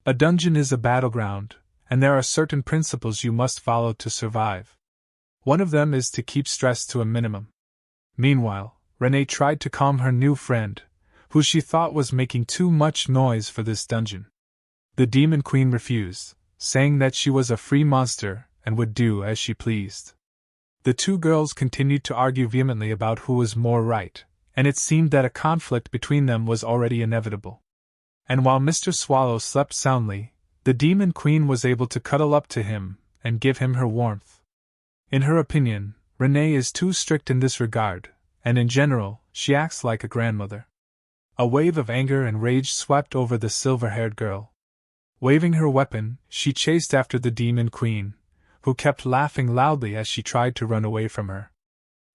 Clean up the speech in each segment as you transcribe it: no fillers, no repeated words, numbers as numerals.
A dungeon is a battleground, and there are certain principles you must follow to survive. One of them is to keep stress to a minimum. Meanwhile, Renee tried to calm her new friend, who she thought was making too much noise for this dungeon. The Demon Queen refused, saying that she was a free monster and would do as she pleased. The two girls continued to argue vehemently about who was more right, and it seemed that a conflict between them was already inevitable. And while Mr. Swallow slept soundly, the Demon Queen was able to cuddle up to him and give him her warmth. In her opinion, Renee is too strict in this regard, and in general, she acts like a grandmother. A wave of anger and rage swept over the silver-haired girl. Waving her weapon, she chased after the Demon Queen, who kept laughing loudly as she tried to run away from her.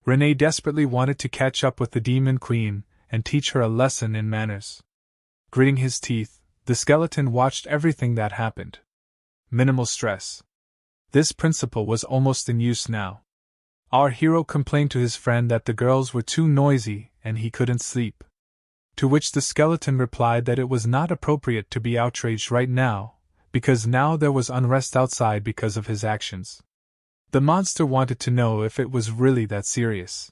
Renee desperately wanted to catch up with the Demon Queen and teach her a lesson in manners. Gritting his teeth, the skeleton watched everything that happened. Minimal stress. This principle was almost in use now. Our hero complained to his friend that the girls were too noisy and he couldn't sleep. To which the skeleton replied that it was not appropriate to be outraged right now, because now there was unrest outside because of his actions. The monster wanted to know if it was really that serious.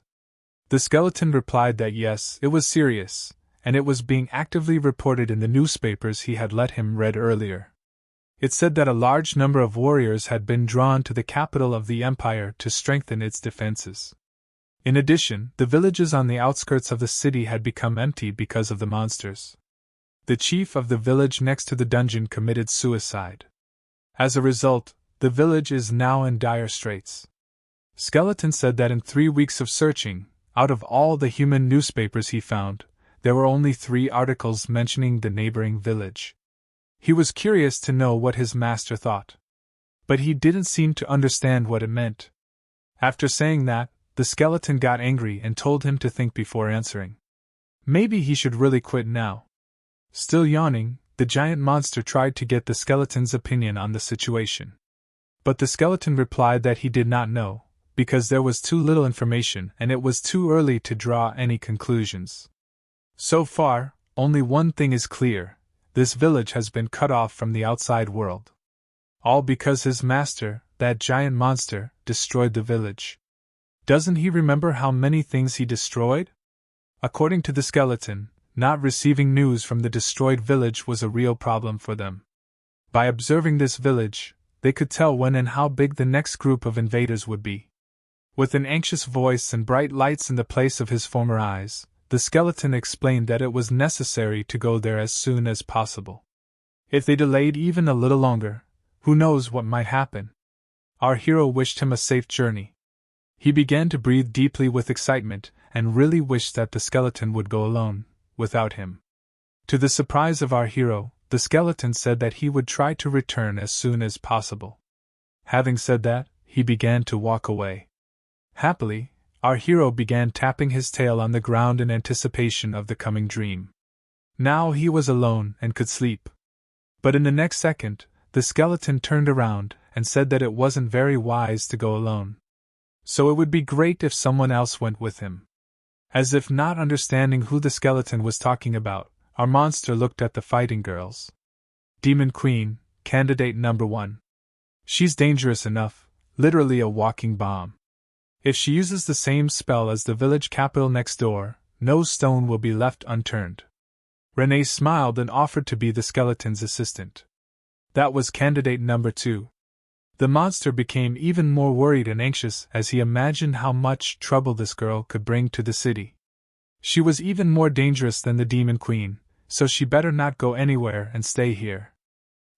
The skeleton replied that yes, it was serious, and it was being actively reported in the newspapers he had let him read earlier. It said that a large number of warriors had been drawn to the capital of the empire to strengthen its defenses. In addition, the villages on the outskirts of the city had become empty because of the monsters. The chief of the village next to the dungeon committed suicide. As a result, the village is now in dire straits. Skeleton said that in 3 weeks of searching, out of all the human newspapers he found, there were only 3 articles mentioning the neighboring village. He was curious to know what his master thought. But he didn't seem to understand what it meant. After saying that, the skeleton got angry and told him to think before answering. Maybe he should really quit now. Still yawning, the giant monster tried to get the skeleton's opinion on the situation. But the skeleton replied that he did not know, because there was too little information and it was too early to draw any conclusions. So far, only one thing is clear: this village has been cut off from the outside world. All because his master, that giant monster, destroyed the village. Doesn't he remember how many things he destroyed? According to the skeleton, not receiving news from the destroyed village was a real problem for them. By observing this village, they could tell when and how big the next group of invaders would be. With an anxious voice and bright lights in the place of his former eyes, the skeleton explained that it was necessary to go there as soon as possible. If they delayed even a little longer, who knows what might happen? Our hero wished him a safe journey. He began to breathe deeply with excitement, and really wished that the skeleton would go alone, without him. To the surprise of our hero, the skeleton said that he would try to return as soon as possible. Having said that, he began to walk away. Happily, our hero began tapping his tail on the ground in anticipation of the coming dream. Now he was alone and could sleep. But in the next second, the skeleton turned around and said that it wasn't very wise to go alone. So it would be great if someone else went with him. As if not understanding who the skeleton was talking about, our monster looked at the fighting girls. Demon Queen, candidate number 1. She's dangerous enough, literally a walking bomb. If she uses the same spell as the village capital next door, no stone will be left unturned. Renee smiled and offered to be the skeleton's assistant. That was candidate number 2. The monster became even more worried and anxious as he imagined how much trouble this girl could bring to the city. She was even more dangerous than the Demon Queen, so she better not go anywhere and stay here.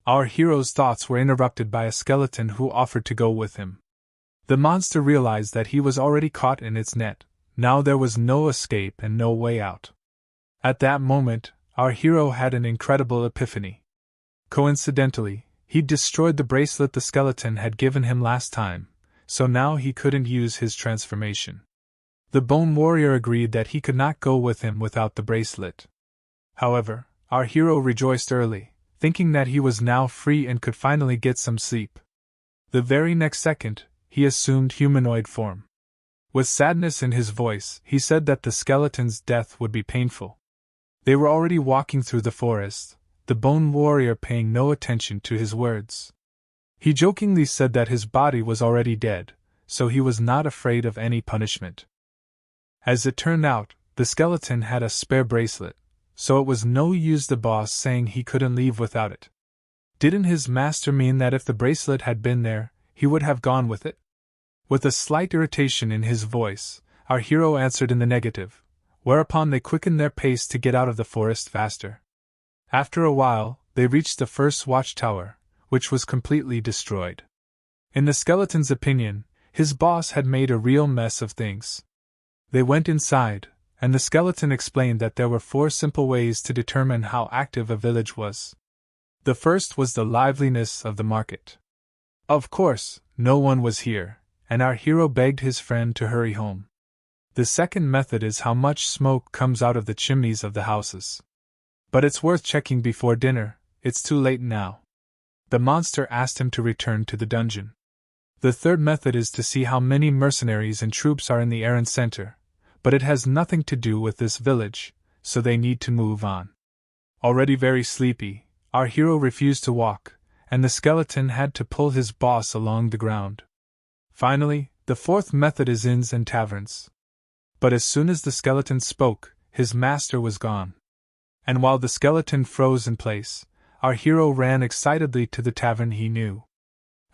Our hero's thoughts were interrupted by a skeleton who offered to go with him. The monster realized that he was already caught in its net. Now there was no escape and no way out. At that moment, our hero had an incredible epiphany. Coincidentally, he'd destroyed the bracelet the skeleton had given him last time, so now he couldn't use his transformation. The Bone Warrior agreed that he could not go with him without the bracelet. However, our hero rejoiced early, thinking that he was now free and could finally get some sleep. The very next second, he assumed humanoid form. With sadness in his voice, he said that the skeleton's death would be painful. They were already walking through the forest, the bone warrior paying no attention to his words. He jokingly said that his body was already dead, so he was not afraid of any punishment. As it turned out, the skeleton had a spare bracelet, so it was no use the boss saying he couldn't leave without it. Didn't his master mean that if the bracelet had been there, he would have gone with it? With a slight irritation in his voice, our hero answered in the negative, whereupon they quickened their pace to get out of the forest faster. After a while, they reached the first watchtower, which was completely destroyed. In the skeleton's opinion, his boss had made a real mess of things. They went inside, and the skeleton explained that there were 4 simple ways to determine how active a village was. The first was the liveliness of the market. Of course, no one was here, and our hero begged his friend to hurry home. The second method is how much smoke comes out of the chimneys of the houses. But it's worth checking before dinner, it's too late now. The monster asked him to return to the dungeon. The third method is to see how many mercenaries and troops are in the errand center, but it has nothing to do with this village, so they need to move on. Already very sleepy, our hero refused to walk, and the skeleton had to pull his boss along the ground. Finally, the fourth method is inns and taverns. But as soon as the skeleton spoke, his master was gone. And while the skeleton froze in place, our hero ran excitedly to the tavern he knew.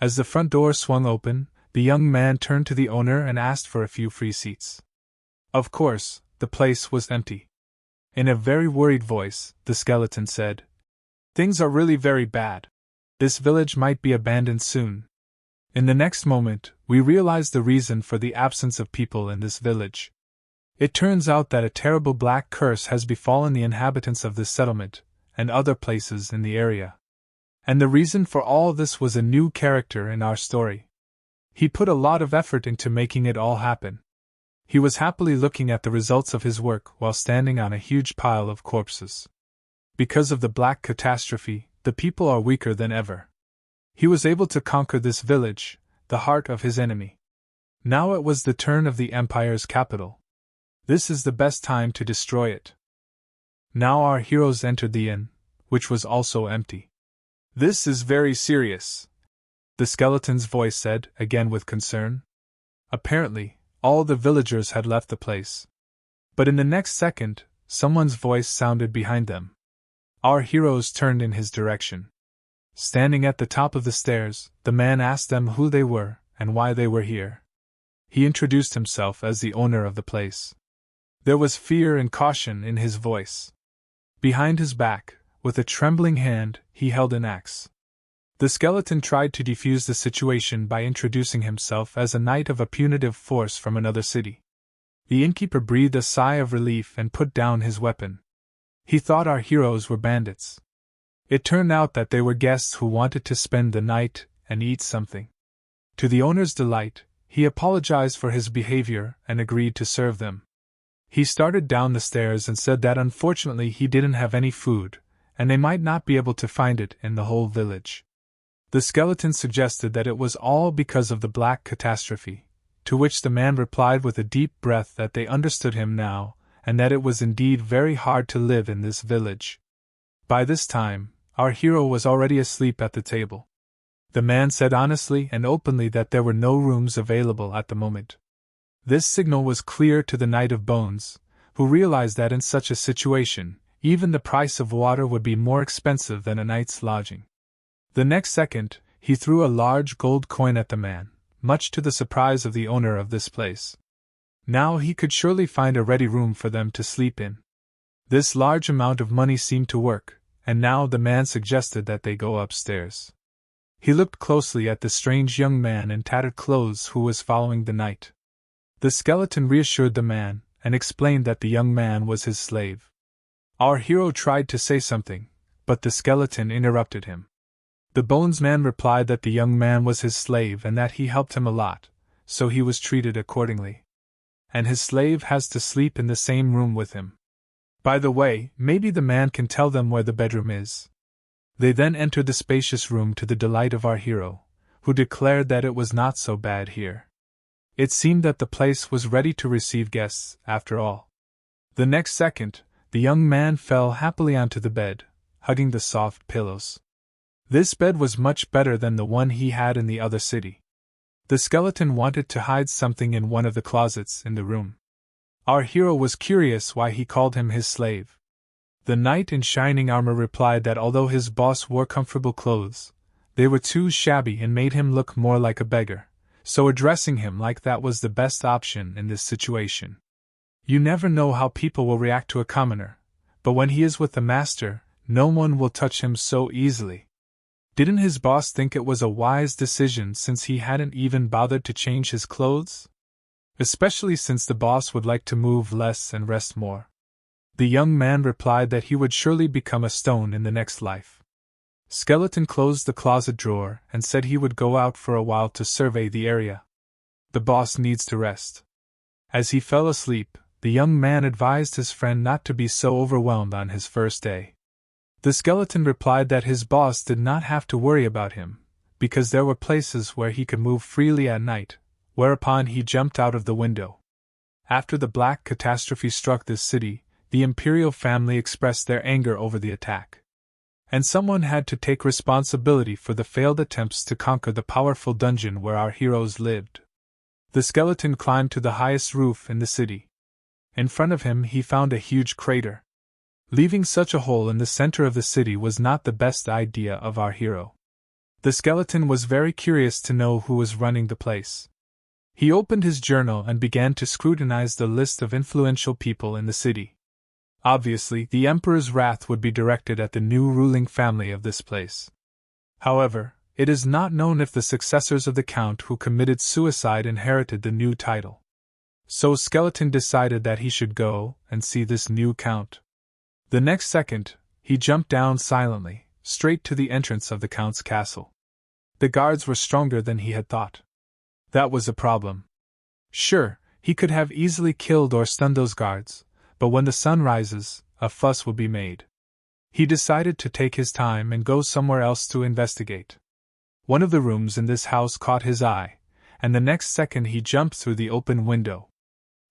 As the front door swung open, the young man turned to the owner and asked for a few free seats. Of course, the place was empty. In a very worried voice, the skeleton said, "Things are really very bad. This village might be abandoned soon." In the next moment, we realized the reason for the absence of people in this village. It turns out that a terrible black curse has befallen the inhabitants of this settlement, and other places in the area. And the reason for all this was a new character in our story. He put a lot of effort into making it all happen. He was happily looking at the results of his work while standing on a huge pile of corpses. Because of the black catastrophe, the people are weaker than ever. He was able to conquer this village, the heart of his enemy. Now it was the turn of the Empire's capital. This is the best time to destroy it. Now our heroes entered the inn, which was also empty. "This is very serious," the skeleton's voice said, again with concern. Apparently, all the villagers had left the place. But in the next second, someone's voice sounded behind them. Our heroes turned in his direction. Standing at the top of the stairs, the man asked them who they were and why they were here. He introduced himself as the owner of the place. There was fear and caution in his voice. Behind his back, with a trembling hand, he held an axe. The skeleton tried to defuse the situation by introducing himself as a knight of a punitive force from another city. The innkeeper breathed a sigh of relief and put down his weapon. He thought our heroes were bandits. It turned out that they were guests who wanted to spend the night and eat something. To the owner's delight, he apologized for his behavior and agreed to serve them. He started down the stairs and said that unfortunately he didn't have any food, and they might not be able to find it in the whole village. The skeleton suggested that it was all because of the black catastrophe, to which the man replied with a deep breath that they understood him now, and that it was indeed very hard to live in this village. By this time, our hero was already asleep at the table. The man said honestly and openly that there were no rooms available at the moment. This signal was clear to the Knight of Bones, who realized that in such a situation, even the price of water would be more expensive than a night's lodging. The next second, he threw a large gold coin at the man, much to the surprise of the owner of this place. Now he could surely find a ready room for them to sleep in. This large amount of money seemed to work, and now the man suggested that they go upstairs. He looked closely at the strange young man in tattered clothes who was following the knight. The skeleton reassured the man, and explained that the young man was his slave. Our hero tried to say something, but the skeleton interrupted him. The Bones man replied that the young man was his slave and that he helped him a lot, so he was treated accordingly. And his slave has to sleep in the same room with him. By the way, maybe the man can tell them where the bedroom is. They then entered the spacious room to the delight of our hero, who declared that it was not so bad here. It seemed that the place was ready to receive guests, after all. The next second, the young man fell happily onto the bed, hugging the soft pillows. This bed was much better than the one he had in the other city. The skeleton wanted to hide something in one of the closets in the room. Our hero was curious why he called him his slave. The knight in shining armor replied that although his boss wore comfortable clothes, they were too shabby and made him look more like a beggar, so addressing him like that was the best option in this situation. You never know how people will react to a commoner, but when he is with the master, no one will touch him so easily. Didn't his boss think it was a wise decision since he hadn't even bothered to change his clothes? Especially since the boss would like to move less and rest more. The young man replied that he would surely become a stone in the next life. Skeleton closed the closet drawer and said he would go out for a while to survey the area. The boss needs to rest. As he fell asleep, the young man advised his friend not to be so overwhelmed on his first day. The skeleton replied that his boss did not have to worry about him, because there were places where he could move freely at night, whereupon he jumped out of the window. After the black catastrophe struck this city, the imperial family expressed their anger over the attack. And someone had to take responsibility for the failed attempts to conquer the powerful dungeon where our heroes lived. The skeleton climbed to the highest roof in the city. In front of him he found a huge crater. Leaving such a hole in the center of the city was not the best idea of our hero. The skeleton was very curious to know who was running the place. He opened his journal and began to scrutinize the list of influential people in the city. Obviously, the emperor's wrath would be directed at the new ruling family of this place. However, it is not known if the successors of the count who committed suicide inherited the new title. So Skeleton decided that he should go and see this new count. The next second, he jumped down silently, straight to the entrance of the count's castle. The guards were stronger than he had thought. That was a problem. Sure, he could have easily killed or stunned those guards, but when the sun rises, a fuss will be made. He decided to take his time and go somewhere else to investigate. One of the rooms in this house caught his eye, and the next second he jumped through the open window.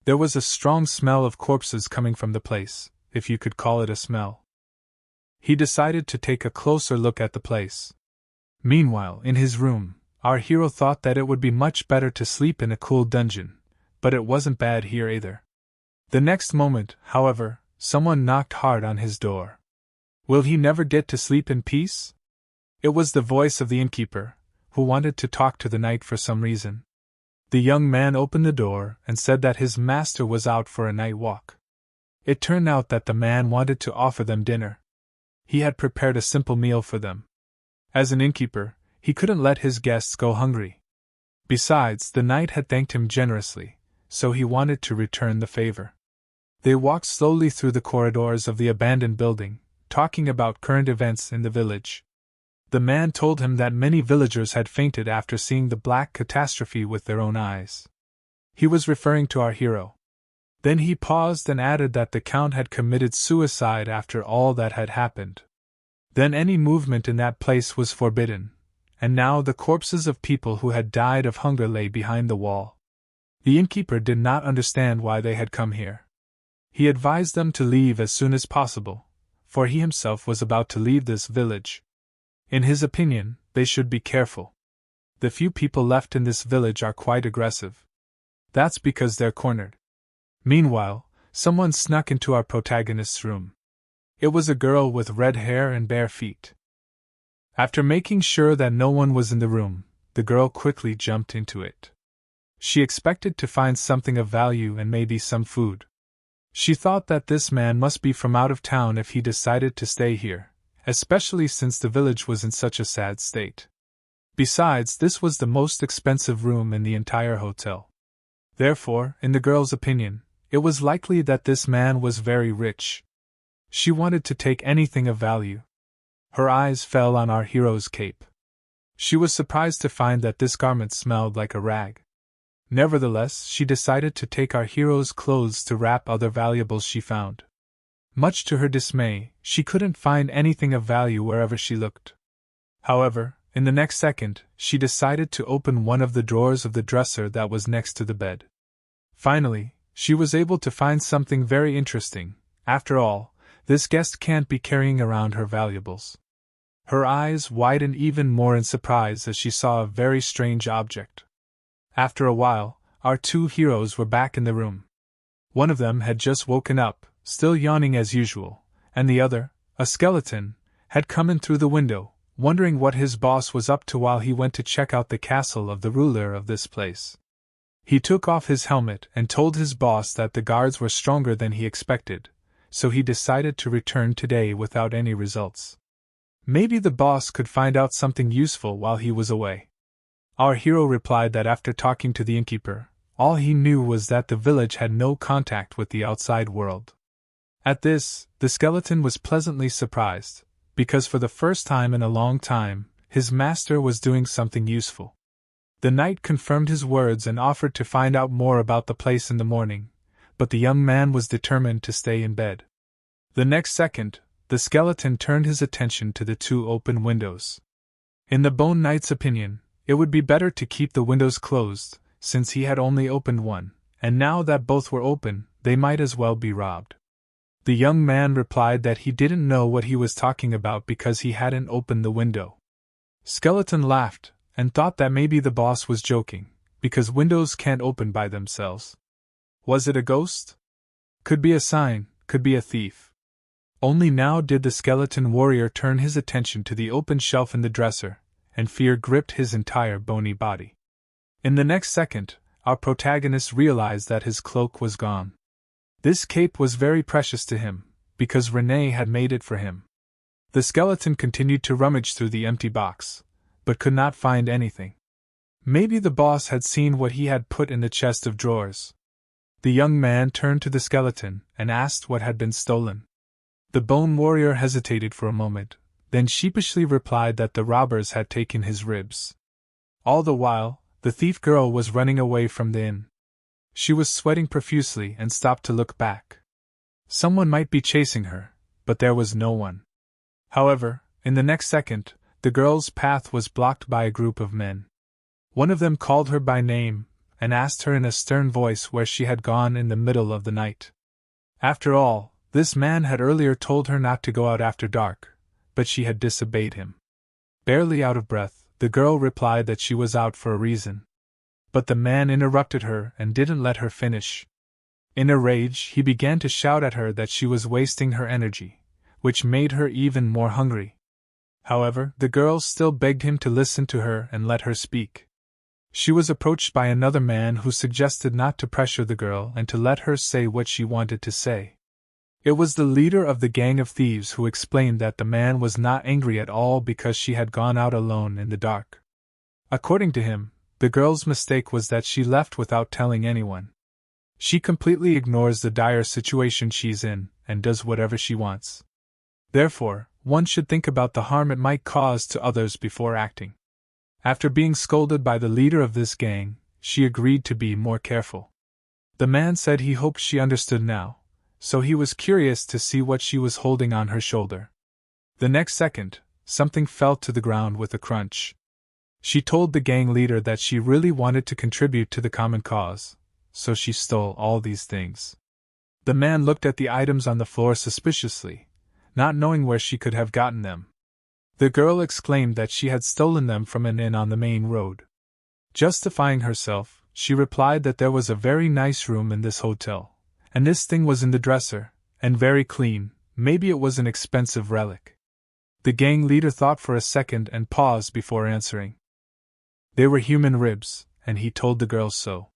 There was a strong smell of corpses coming from the place, if you could call it a smell. He decided to take a closer look at the place. Meanwhile, in his room, our hero thought that it would be much better to sleep in a cool dungeon, but it wasn't bad here either. The next moment, however, someone knocked hard on his door. Will he never get to sleep in peace? It was the voice of the innkeeper, who wanted to talk to the knight for some reason. The young man opened the door and said that his master was out for a night walk. It turned out that the man wanted to offer them dinner. He had prepared a simple meal for them. As an innkeeper, he couldn't let his guests go hungry. Besides, the knight had thanked him generously, so he wanted to return the favor. They walked slowly through the corridors of the abandoned building, talking about current events in the village. The man told him that many villagers had fainted after seeing the black catastrophe with their own eyes. He was referring to our hero. Then he paused and added that the count had committed suicide after all that had happened. Then any movement in that place was forbidden, and now the corpses of people who had died of hunger lay behind the wall. The innkeeper did not understand why they had come here. He advised them to leave as soon as possible, for he himself was about to leave this village. In his opinion, they should be careful. The few people left in this village are quite aggressive. That's because they're cornered. Meanwhile, someone snuck into our protagonist's room. It was a girl with red hair and bare feet. After making sure that no one was in the room, the girl quickly jumped into it. She expected to find something of value and maybe some food. She thought that this man must be from out of town if he decided to stay here, especially since the village was in such a sad state. Besides, this was the most expensive room in the entire hotel. Therefore, in the girl's opinion, it was likely that this man was very rich. She wanted to take anything of value. Her eyes fell on our hero's cape. She was surprised to find that this garment smelled like a rag. Nevertheless, she decided to take our hero's clothes to wrap other valuables she found. Much to her dismay, she couldn't find anything of value wherever she looked. However, in the next second, she decided to open one of the drawers of the dresser that was next to the bed. Finally, she was able to find something very interesting. After all, This guest can't be carrying around her valuables. Her eyes widened even more in surprise as she saw a very strange object. After a while, our two heroes were back in the room. One of them had just woken up, still yawning as usual, and the other, a skeleton, had come in through the window, wondering what his boss was up to while he went to check out the castle of the ruler of this place. He took off his helmet and told his boss that the guards were stronger than he expected, so he decided to return today without any results. Maybe the boss could find out something useful while he was away. Our hero replied that after talking to the innkeeper, all he knew was that the village had no contact with the outside world. At this, the skeleton was pleasantly surprised, because for the first time in a long time, his master was doing something useful. The knight confirmed his words and offered to find out more about the place in the morning, but the young man was determined to stay in bed. The next second, the skeleton turned his attention to the two open windows. In the Bone Knight's opinion, it would be better to keep the windows closed, since he had only opened one, and now that both were open, they might as well be robbed. The young man replied that he didn't know what he was talking about because he hadn't opened the window. Skeleton laughed, and thought that maybe the boss was joking, because windows can't open by themselves. Was it a ghost? Could be a sign, could be a thief. Only now did the skeleton warrior turn his attention to the open shelf in the dresser, and fear gripped his entire bony body. In the next second, our protagonist realized that his cloak was gone. This cape was very precious to him, because Renee had made it for him. The skeleton continued to rummage through the empty box, but could not find anything. Maybe the boss had seen what he had put in the chest of drawers. The young man turned to the skeleton and asked what had been stolen. The bone warrior hesitated for a moment, then sheepishly replied that the robbers had taken his ribs. All the while, the thief girl was running away from the inn. She was sweating profusely and stopped to look back. Someone might be chasing her, but there was no one. However, in the next second, the girl's path was blocked by a group of men. One of them called her by name and asked her in a stern voice where she had gone in the middle of the night. After all, this man had earlier told her not to go out after dark, but she had disobeyed him. Barely out of breath, the girl replied that she was out for a reason. But the man interrupted her and didn't let her finish. In a rage, he began to shout at her that she was wasting her energy, which made her even more hungry. However, the girl still begged him to listen to her and let her speak. She was approached by another man who suggested not to pressure the girl and to let her say what she wanted to say. It was the leader of the gang of thieves who explained that the man was not angry at all because she had gone out alone in the dark. According to him, the girl's mistake was that she left without telling anyone. She completely ignores the dire situation she's in and does whatever she wants. Therefore, one should think about the harm it might cause to others before acting. After being scolded by the leader of this gang, she agreed to be more careful. The man said he hoped she understood now, so he was curious to see what she was holding on her shoulder. The next second, something fell to the ground with a crunch. She told the gang leader that she really wanted to contribute to the common cause, so she stole all these things. The man looked at the items on the floor suspiciously, not knowing where she could have gotten them. The girl exclaimed that she had stolen them from an inn on the main road. Justifying herself, she replied that there was a very nice room in this hotel, and this thing was in the dresser, and very clean, maybe it was an expensive relic. The gang leader thought for a second and paused before answering. They were human ribs, and he told the girl so.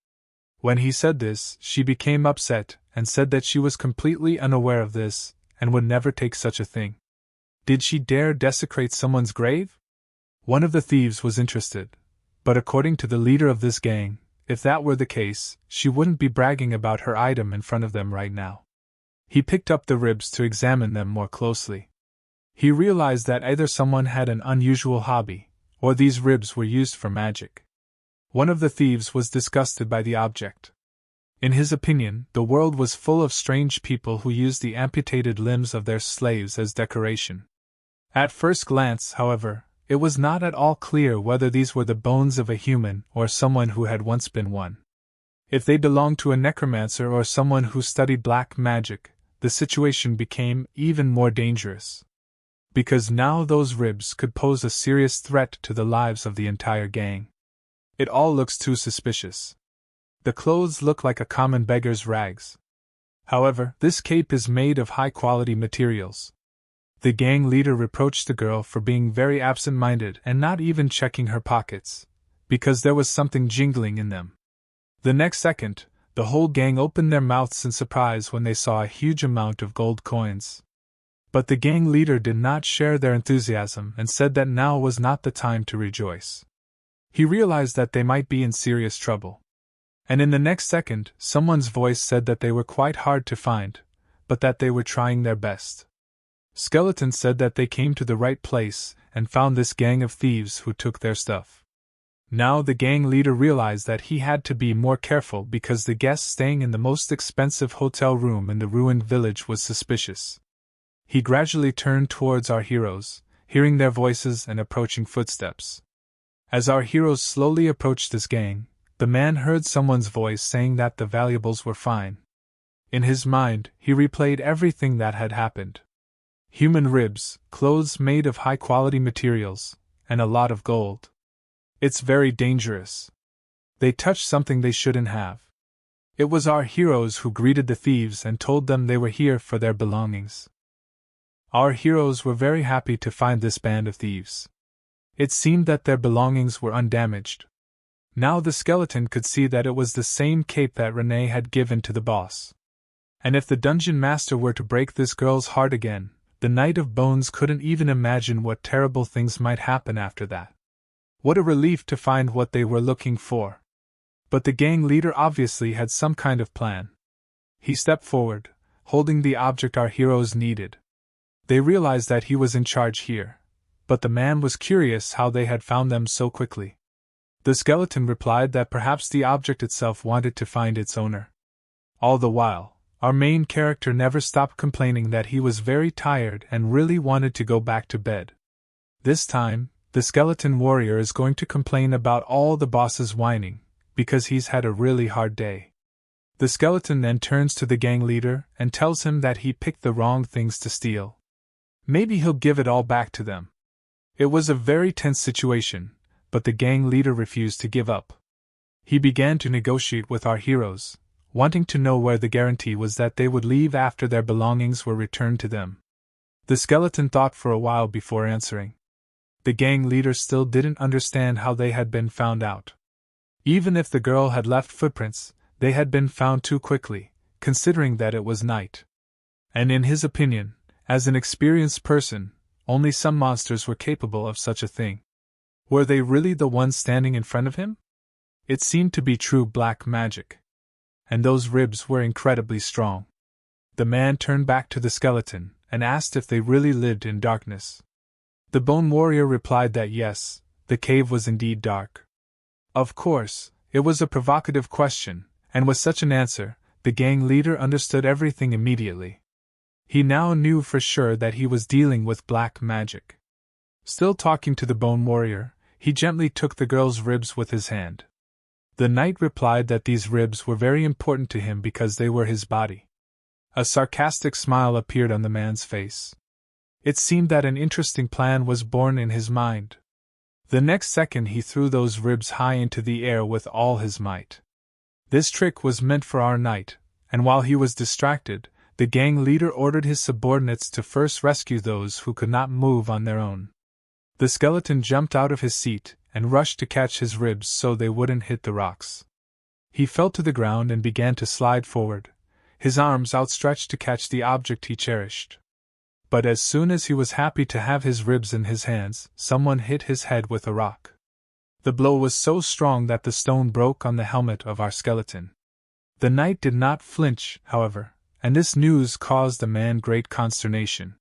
When he said this, she became upset and said that she was completely unaware of this and would never take such a thing. Did she dare desecrate someone's grave? One of the thieves was interested, but according to the leader of this gang, if that were the case, she wouldn't be bragging about her item in front of them right now. He picked up the ribs to examine them more closely. He realized that either someone had an unusual hobby, or these ribs were used for magic. One of the thieves was disgusted by the object. In his opinion, the world was full of strange people who used the amputated limbs of their slaves as decoration. At first glance, however, it was not at all clear whether these were the bones of a human or someone who had once been one. If they belonged to a necromancer or someone who studied black magic, the situation became even more dangerous. Because now those ribs could pose a serious threat to the lives of the entire gang. It all looks too suspicious. The clothes look like a common beggar's rags. However, this cape is made of high-quality materials. The gang leader reproached the girl for being very absent-minded and not even checking her pockets, because there was something jingling in them. The next second, the whole gang opened their mouths in surprise when they saw a huge amount of gold coins. But the gang leader did not share their enthusiasm and said that now was not the time to rejoice. He realized that they might be in serious trouble. And in the next second, someone's voice said that they were quite hard to find, but that they were trying their best. Skeleton said that they came to the right place and found this gang of thieves who took their stuff. Now the gang leader realized that he had to be more careful because the guest staying in the most expensive hotel room in the ruined village was suspicious. He gradually turned towards our heroes, hearing their voices and approaching footsteps. As our heroes slowly approached this gang, the man heard someone's voice saying that the valuables were fine. In his mind, he replayed everything that had happened. Human ribs, clothes made of high-quality materials, and a lot of gold. It's very dangerous. They touched something they shouldn't have. It was our heroes who greeted the thieves and told them they were here for their belongings. Our heroes were very happy to find this band of thieves. It seemed that their belongings were undamaged. Now the skeleton could see that it was the same cape that Renee had given to the boss. And if the dungeon master were to break this girl's heart again, the Knight of Bones couldn't even imagine what terrible things might happen after that. What a relief to find what they were looking for. But the gang leader obviously had some kind of plan. He stepped forward, holding the object our heroes needed. They realized that he was in charge here, but the man was curious how they had found them so quickly. The skeleton replied that perhaps the object itself wanted to find its owner. All the while, our main character never stopped complaining that he was very tired and really wanted to go back to bed. This time, the skeleton warrior is going to complain about all the boss's whining, because he's had a really hard day. The skeleton then turns to the gang leader and tells him that he picked the wrong things to steal. Maybe he'll give it all back to them. It was a very tense situation, but the gang leader refused to give up. He began to negotiate with our heroes, wanting to know where the guarantee was that they would leave after their belongings were returned to them. The skeleton thought for a while before answering. The gang leader still didn't understand how they had been found out. Even if the girl had left footprints, they had been found too quickly, considering that it was night. And in his opinion, as an experienced person, only some monsters were capable of such a thing. Were they really the ones standing in front of him? It seemed to be true black magic. And those ribs were incredibly strong. The man turned back to the skeleton and asked if they really lived in darkness. The bone warrior replied that yes, the cave was indeed dark. Of course, it was a provocative question, and with such an answer, the gang leader understood everything immediately. He now knew for sure that he was dealing with black magic. Still talking to the bone warrior, he gently took the girl's ribs with his hand. The knight replied that these ribs were very important to him because they were his body. A sarcastic smile appeared on the man's face. It seemed that an interesting plan was born in his mind. The next second he threw those ribs high into the air with all his might. This trick was meant for our knight, and while he was distracted, the gang leader ordered his subordinates to first rescue those who could not move on their own. The skeleton jumped out of his seat and rushed to catch his ribs so they wouldn't hit the rocks. He fell to the ground and began to slide forward, his arms outstretched to catch the object he cherished. But as soon as he was happy to have his ribs in his hands, someone hit his head with a rock. The blow was so strong that the stone broke on the helmet of our skeleton. The knight did not flinch, however, and this news caused the man great consternation.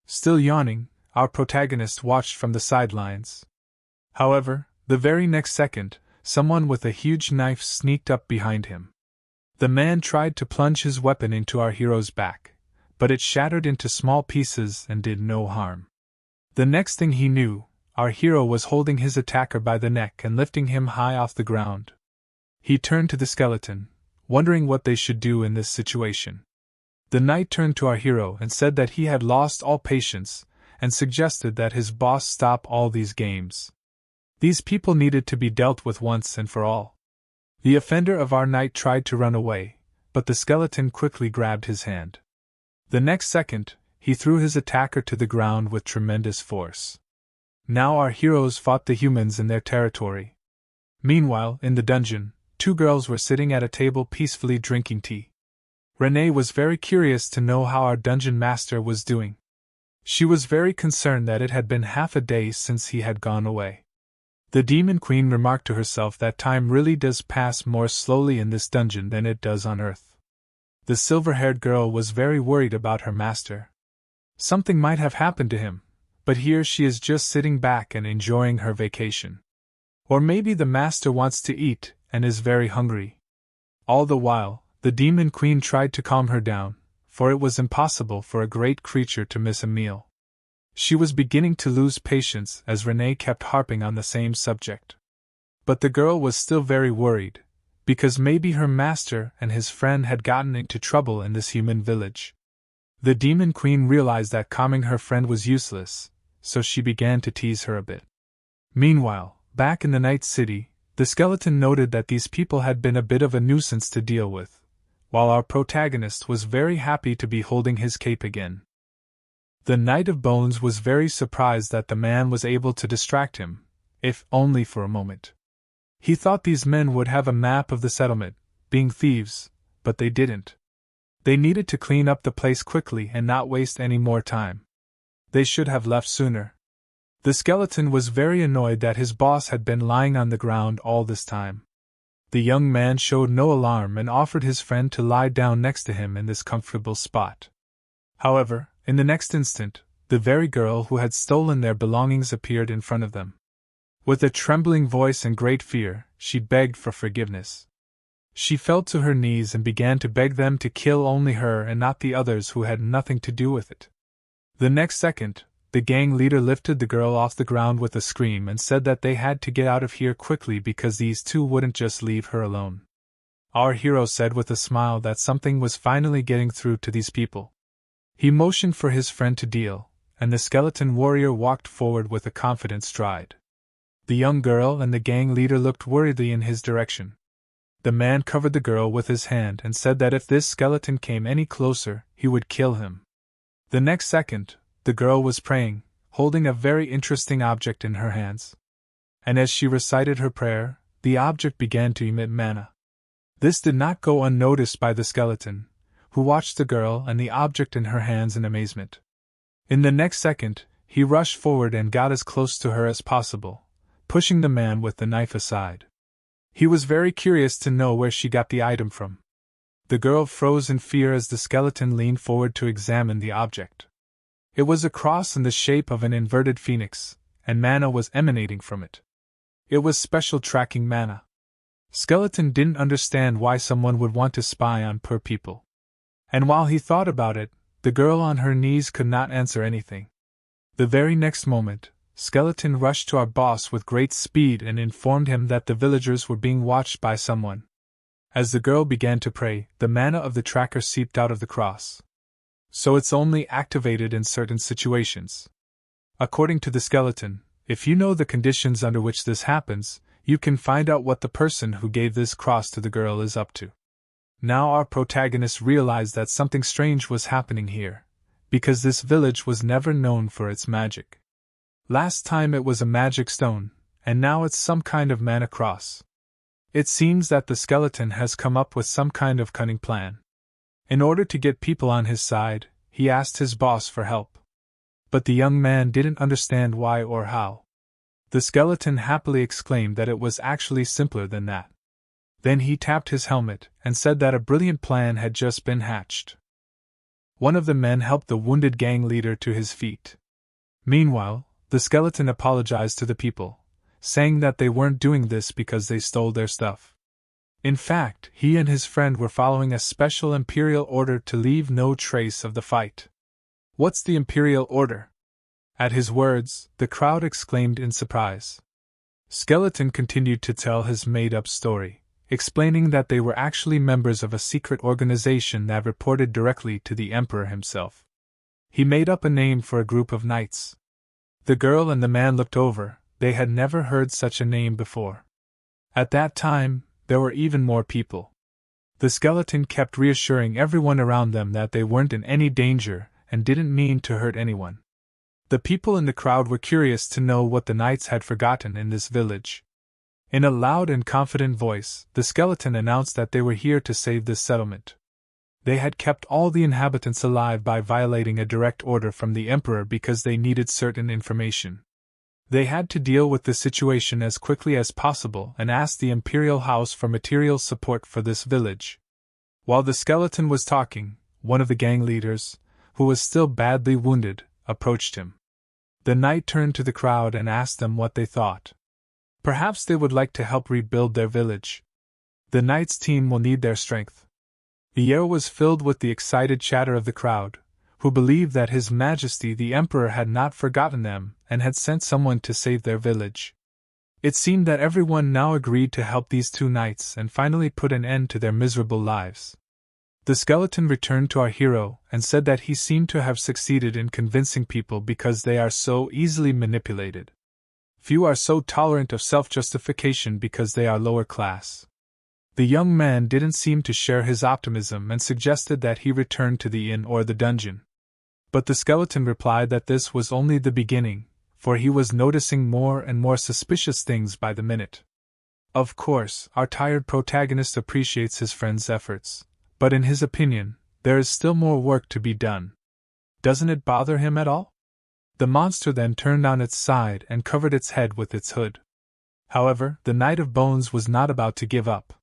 Still yawning, our protagonist watched from the sidelines. However, the very next second, someone with a huge knife sneaked up behind him. The man tried to plunge his weapon into our hero's back, but it shattered into small pieces and did no harm. The next thing he knew, our hero was holding his attacker by the neck and lifting him high off the ground. He turned to the skeleton, wondering what they should do in this situation. The knight turned to our hero and said that he had lost all patience, and suggested that his boss stop all these games. These people needed to be dealt with once and for all. The offender of our knight tried to run away, but the skeleton quickly grabbed his hand. The next second, he threw his attacker to the ground with tremendous force. Now our heroes fought the humans in their territory. Meanwhile, in the dungeon, two girls were sitting at a table peacefully drinking tea. Renee was very curious to know how our dungeon master was doing. She was very concerned that it had been half a day since he had gone away. The Demon Queen remarked to herself that time really does pass more slowly in this dungeon than it does on Earth. The silver-haired girl was very worried about her master. Something might have happened to him, but here she is just sitting back and enjoying her vacation. Or maybe the master wants to eat and is very hungry. All the while, the Demon Queen tried to calm her down, for it was impossible for a great creature to miss a meal. She was beginning to lose patience as Renee kept harping on the same subject. But the girl was still very worried, because maybe her master and his friend had gotten into trouble in this human village. The Demon Queen realized that calming her friend was useless, so she began to tease her a bit. Meanwhile, back in the Night City, the skeleton noted that these people had been a bit of a nuisance to deal with, while our protagonist was very happy to be holding his cape again. The Knight of Bones was very surprised that the man was able to distract him, if only for a moment. He thought these men would have a map of the settlement, being thieves, but they didn't. They needed to clean up the place quickly and not waste any more time. They should have left sooner. The skeleton was very annoyed that his boss had been lying on the ground all this time. The young man showed no alarm and offered his friend to lie down next to him in this comfortable spot. However, in the next instant, the very girl who had stolen their belongings appeared in front of them. With a trembling voice and great fear, she begged for forgiveness. She fell to her knees and began to beg them to kill only her and not the others who had nothing to do with it. The next second, the gang leader lifted the girl off the ground with a scream and said that they had to get out of here quickly because these two wouldn't just leave her alone. Our hero said with a smile that something was finally getting through to these people. He motioned for his friend to deal, and the skeleton warrior walked forward with a confident stride. The young girl and the gang leader looked worriedly in his direction. The man covered the girl with his hand and said that if this skeleton came any closer, he would kill him. The next second, the girl was praying, holding a very interesting object in her hands. And as she recited her prayer, the object began to emit mana. This did not go unnoticed by the skeleton, who watched the girl and the object in her hands in amazement. In the next second, he rushed forward and got as close to her as possible, pushing the man with the knife aside. He was very curious to know where she got the item from. The girl froze in fear as the skeleton leaned forward to examine the object. It was a cross in the shape of an inverted phoenix, and mana was emanating from it. It was special tracking mana. Skeleton didn't understand why someone would want to spy on poor people. And while he thought about it, the girl on her knees could not answer anything. The very next moment, Skeleton rushed to our boss with great speed and informed him that the villagers were being watched by someone. As the girl began to pray, the mana of the tracker seeped out of the cross. So it's only activated in certain situations. According to the skeleton, if you know the conditions under which this happens, you can find out what the person who gave this cross to the girl is up to. Now our protagonist realized that something strange was happening here, because this village was never known for its magic. Last time it was a magic stone, and now it's some kind of mana cross. It seems that the skeleton has come up with some kind of cunning plan. In order to get people on his side, he asked his boss for help. But the young man didn't understand why or how. The skeleton happily exclaimed that it was actually simpler than that. Then he tapped his helmet and said that a brilliant plan had just been hatched. One of the men helped the wounded gang leader to his feet. Meanwhile, the skeleton apologized to the people, saying that they weren't doing this because they stole their stuff. In fact, he and his friend were following a special imperial order to leave no trace of the fight. What's the imperial order? At his words, the crowd exclaimed in surprise. Skeleton continued to tell his made-up story, explaining that they were actually members of a secret organization that reported directly to the Emperor himself. He made up a name for a group of knights. The girl and the man looked over, they had never heard such a name before. At that time, there were even more people. The skeleton kept reassuring everyone around them that they weren't in any danger and didn't mean to hurt anyone. The people in the crowd were curious to know what the knights had forgotten in this village. In a loud and confident voice, the skeleton announced that they were here to save this settlement. They had kept all the inhabitants alive by violating a direct order from the Emperor because they needed certain information. They had to deal with the situation as quickly as possible and asked the Imperial House for material support for this village. While the skeleton was talking, one of the gang leaders, who was still badly wounded, approached him. The knight turned to the crowd and asked them what they thought. Perhaps they would like to help rebuild their village. The knight's team will need their strength. The air was filled with the excited chatter of the crowd, who believed that His Majesty the Emperor had not forgotten them and had sent someone to save their village. It seemed that everyone now agreed to help these two knights and finally put an end to their miserable lives. The skeleton returned to our hero and said that he seemed to have succeeded in convincing people because they are so easily manipulated. Few are so tolerant of self-justification because they are lower class. The young man didn't seem to share his optimism and suggested that he return to the inn or the dungeon. But the skeleton replied that this was only the beginning, for he was noticing more and more suspicious things by the minute. Of course, our tired protagonist appreciates his friend's efforts, but in his opinion, there is still more work to be done. Doesn't it bother him at all? The monster then turned on its side and covered its head with its hood. However, the Knight of Bones was not about to give up.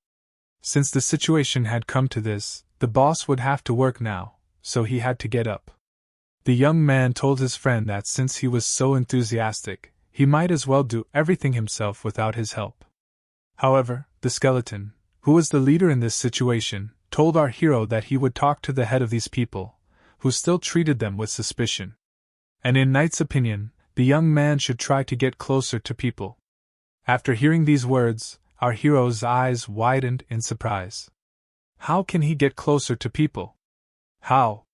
Since the situation had come to this, the boss would have to work now, so he had to get up. The young man told his friend that since he was so enthusiastic, he might as well do everything himself without his help. However, the skeleton, who was the leader in this situation, told our hero that he would talk to the head of these people, who still treated them with suspicion. And in Knight's opinion, the young man should try to get closer to people. After hearing these words, our hero's eyes widened in surprise. How can he get closer to people? How?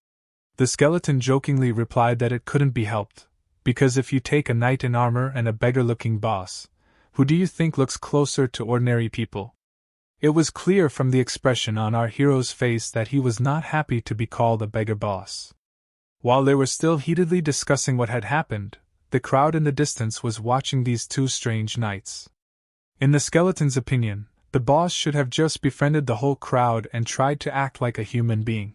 The skeleton jokingly replied that it couldn't be helped, because if you take a knight in armor and a beggar-looking boss, who do you think looks closer to ordinary people? It was clear from the expression on our hero's face that he was not happy to be called a beggar boss. While they were still heatedly discussing what had happened, the crowd in the distance was watching these two strange knights. In the skeleton's opinion, the boss should have just befriended the whole crowd and tried to act like a human being.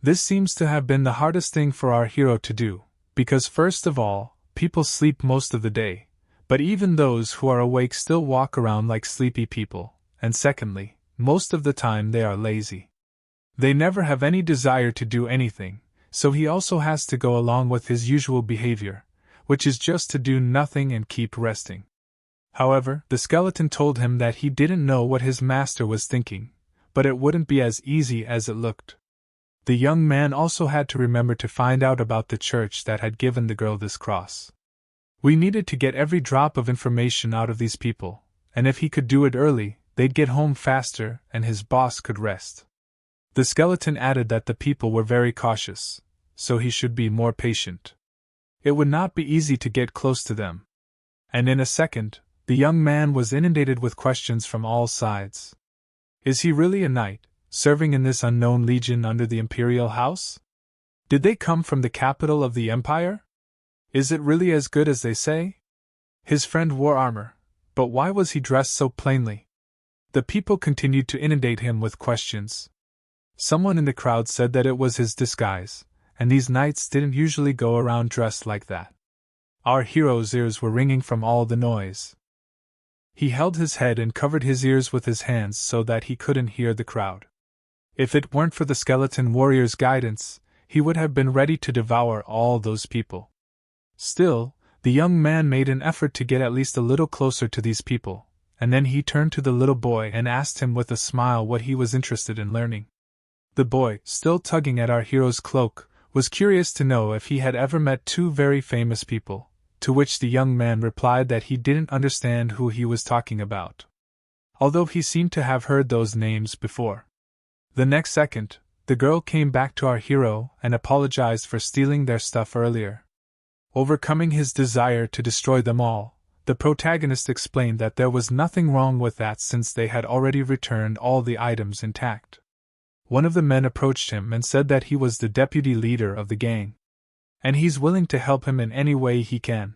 This seems to have been the hardest thing for our hero to do, because first of all, people sleep most of the day, but even those who are awake still walk around like sleepy people, and secondly, most of the time they are lazy. They never have any desire to do anything, so he also has to go along with his usual behavior, which is just to do nothing and keep resting. However, the skeleton told him that he didn't know what his master was thinking, but it wouldn't be as easy as it looked. The young man also had to remember to find out about the church that had given the girl this cross. We needed to get every drop of information out of these people, and if he could do it early, they'd get home faster and his boss could rest. The skeleton added that the people were very cautious, so he should be more patient. It would not be easy to get close to them. And in a second, the young man was inundated with questions from all sides. Is he really a knight, serving in this unknown legion under the Imperial House? Did they come from the capital of the Empire? Is it really as good as they say? His friend wore armor, but why was he dressed so plainly? The people continued to inundate him with questions. Someone in the crowd said that it was his disguise, and these knights didn't usually go around dressed like that. Our hero's ears were ringing from all the noise. He held his head and covered his ears with his hands so that he couldn't hear the crowd. If it weren't for the skeleton warrior's guidance, he would have been ready to devour all those people. Still, the young man made an effort to get at least a little closer to these people, and then he turned to the little boy and asked him with a smile what he was interested in learning. The boy, still tugging at our hero's cloak, was curious to know if he had ever met two very famous people, to which the young man replied that he didn't understand who he was talking about. although he seemed to have heard those names before. The next second, the girl came back to our hero and apologized for stealing their stuff earlier. Overcoming his desire to destroy them all, the protagonist explained that there was nothing wrong with that since they had already returned all the items intact. One of the men approached him and said that he was the deputy leader of the gang, and he's willing to help him in any way he can.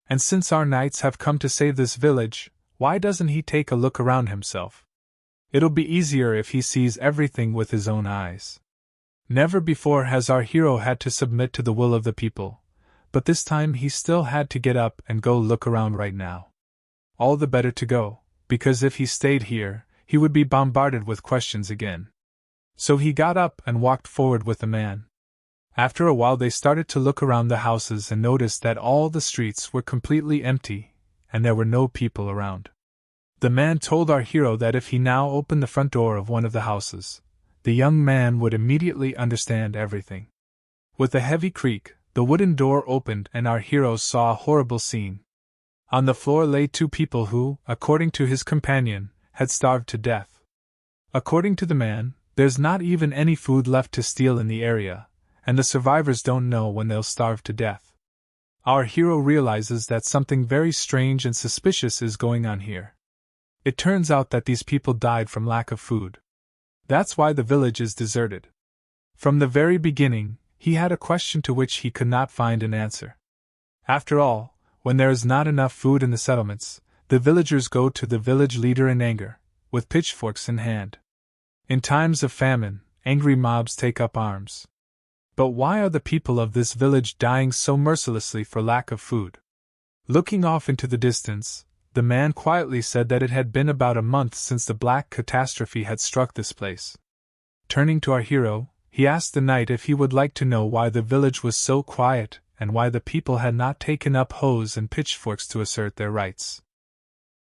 And since our knights have come to save this village, why doesn't he take a look around himself? It'll be easier if he sees everything with his own eyes. Never before has our hero had to submit to the will of the people, but this time he still had to get up and go look around right now. All the better to go, because if he stayed here, he would be bombarded with questions again. So he got up and walked forward with the man. After a while they started to look around the houses and noticed that all the streets were completely empty, and there were no people around. The man told our hero that if he now opened the front door of one of the houses, the young man would immediately understand everything. With a heavy creak, the wooden door opened and our hero saw a horrible scene. On the floor lay two people who, according to his companion, had starved to death. According to the man, there's not even any food left to steal in the area, and the survivors don't know when they'll starve to death. Our hero realizes that something very strange and suspicious is going on here. It turns out that these people died from lack of food. That's why the village is deserted. From the very beginning, he had a question to which he could not find an answer. After all, when there is not enough food in the settlements, the villagers go to the village leader in anger, with pitchforks in hand. In times of famine, angry mobs take up arms. But why are the people of this village dying so mercilessly for lack of food? Looking off into the distance, the man quietly said that it had been about a month since the black catastrophe had struck this place. Turning to our hero, he asked the knight if he would like to know why the village was so quiet and why the people had not taken up hoes and pitchforks to assert their rights.